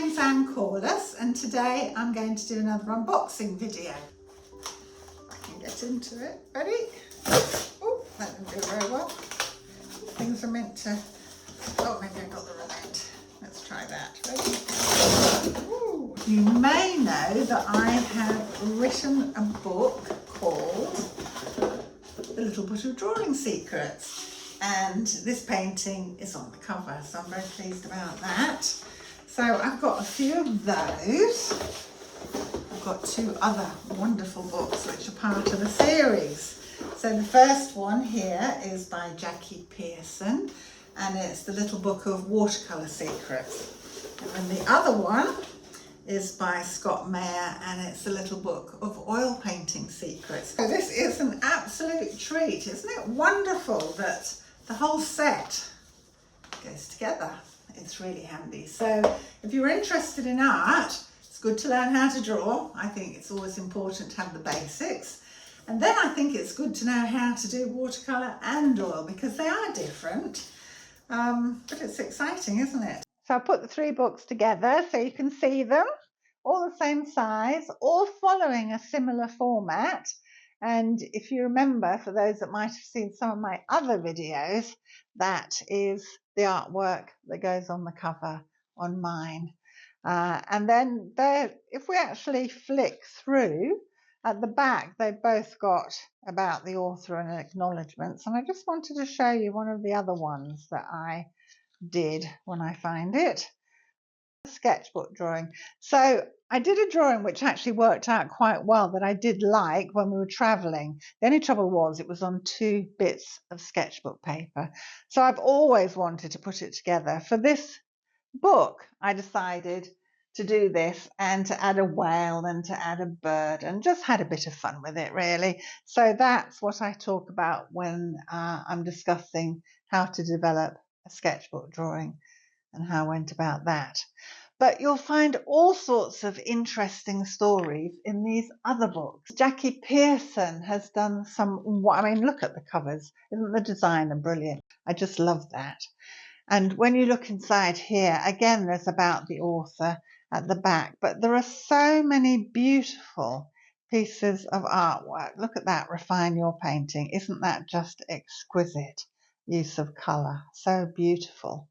name's Anne Corliss, and today I'm going to do another unboxing video. I can get into it. Ready? Oh, that didn't do very well. Things are meant to... Oh, maybe I got the remote. Let's try that. Ready? Ooh. You may know that I have written a book called The Little Book of Drawing Secrets, and this painting is on the cover, so I'm very pleased about that. So I've got a few of those. I've got two other wonderful books which are part of the series. So the first one here is by Jacky Pearson, and it's The Little Book of Watercolour Secrets. And then the other one is by Scott Maier, and it's The Little Book of Oil Painting Secrets. So this is an absolute treat. Isn't it wonderful that the whole set goes together? It's really handy. So if you're interested in art, it's good to learn how to draw. I think it's always important to have the basics. And then I think it's good to know how to do watercolour and oil, because they are different. But it's exciting, isn't it? So I put the three books together so you can see them, all the same size, all following a similar format. And if you remember, for those that might have seen some of my other videos, that is the artwork that goes on the cover on mine. And then if we actually flick through, at the back, they've both got about the author and acknowledgements. And I just wanted to show you one of the other ones that I did when I find it. Sketchbook drawing. So I did a drawing which actually worked out quite well, that I did like when we were traveling. The only trouble was it was on 2 bits of sketchbook paper. So I've always wanted to put it together. For this book, I decided to do this and to add a whale and to add a bird, and just had a bit of fun with it, really. So that's what I talk about when I'm discussing how to develop a sketchbook drawing and how I went about that. But you'll find all sorts of interesting stories in these other books. Jacky Pearson has done some, I mean, look at the covers. Isn't the designer brilliant? I just love that. And when you look inside here, again, there's about the author at the back, but there are so many beautiful pieces of artwork. Look at that, Refine Your Painting. Isn't that just exquisite use of colour? So beautiful.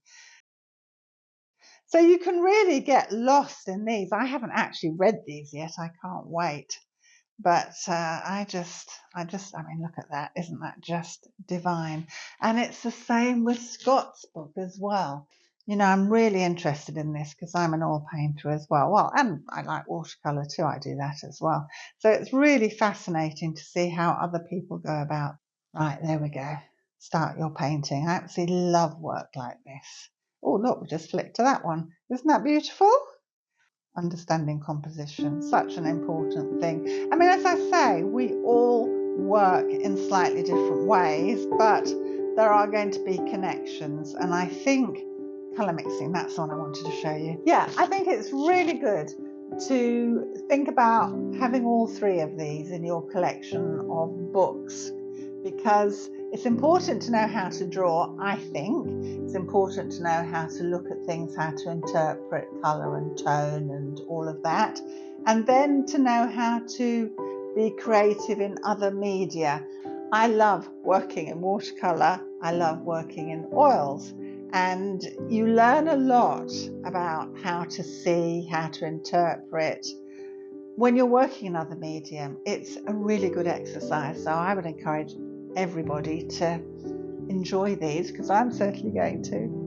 So you can really get lost in these. I haven't actually read these yet. I can't wait. But I mean, look at that. Isn't that just divine? And it's the same with Scott's book as well. You know, I'm really interested in this because I'm an oil painter as well. Well, and I like watercolour too. I do that as well. So it's really fascinating to see how other people go about. Right, there we go. Start your painting. I absolutely love work like this. Oh, look, we just flicked to that one. Isn't that beautiful? Understanding composition, such an important thing. I mean, as I say, we all work in slightly different ways, but there are going to be connections. And I think colour mixing, that's the one I wanted to show you. Yeah, I think it's really good to think about having all 3 of these in your collection of books, because it's important to know how to draw, I think. It's important to know how to look at things, how to interpret colour and tone and all of that. And then to know how to be creative in other media. I love working in watercolour. I love working in oils. And you learn a lot about how to see, how to interpret. When you're working in other medium, it's a really good exercise. So I would encourage everybody to enjoy these, because I'm certainly going to.